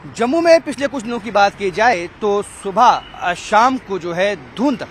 जम्मू में पिछले कुछ दिनों की बात की जाए तो सुबह शाम को जो है धुंध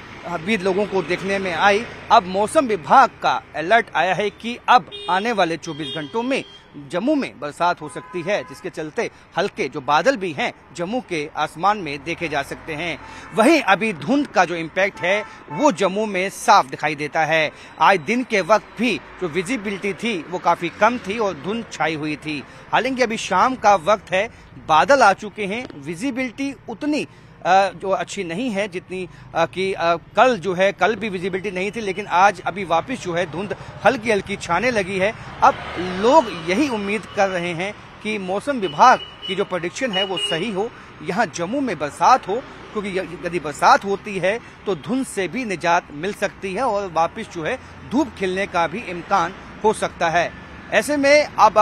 भी लोगों को देखने में आई। अब मौसम विभाग का अलर्ट आया है कि अब आने वाले 24 घंटों में जम्मू में बरसात हो सकती है, जिसके चलते हल्के जो बादल भी हैं जम्मू के आसमान में देखे जा सकते हैं। वहीं अभी धुंध का जो इम्पैक्ट है वो जम्मू में साफ दिखाई देता है। आज दिन के वक्त भी जो विजिबिलिटी थी वो काफी कम थी और धुंध छाई हुई थी। हालांकि अभी शाम का वक्त है, बादल आ चुके हैं, विजिबिलिटी उतनी जो अच्छी नहीं है जितनी कि कल जो है, कल भी विजिबिलिटी नहीं थी, लेकिन आज अभी वापस जो है धुंध हल्की हल्की छाने लगी है। अब लोग यही उम्मीद कर रहे हैं कि मौसम विभाग की जो प्रेडिक्शन है वो सही हो, यहाँ जम्मू में बरसात हो, क्योंकि यदि बरसात होती है तो धुंध से भी निजात मिल सकती है और वापस जो है धूप खिलने का भी इम्कान हो सकता है। ऐसे में अब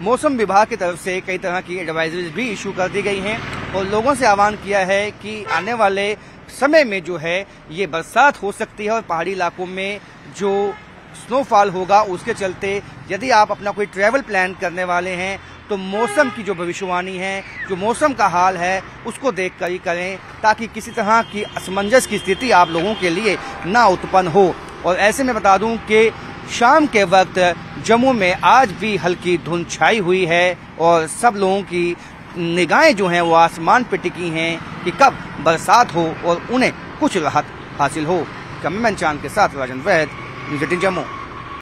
मौसम विभाग की तरफ से कई तरह की एडवाइजरीज भी इशू कर दी गई हैं और लोगों से आह्वान किया है कि आने वाले समय में जो है ये बरसात हो सकती है और पहाड़ी इलाकों में जो स्नोफॉल होगा उसके चलते यदि आप अपना कोई ट्रैवल प्लान करने वाले हैं तो मौसम की जो भविष्यवाणी है, जो मौसम का हाल है, उसको देख कर ही करें, ताकि किसी तरह की असमंजस की स्थिति आप लोगों के लिए ना उत्पन्न हो। और ऐसे में बता दूं कि शाम के वक्त जम्मू में आज भी हल्की धुंध छाई हुई है और सब लोगों की निगाहें जो हैं वो आसमान पे टिकी हैं कि कब बरसात हो और उन्हें कुछ राहत हासिल हो। कैमरामैन चांद के साथ राजन वैद, न्यूज़ 18 जम्मू।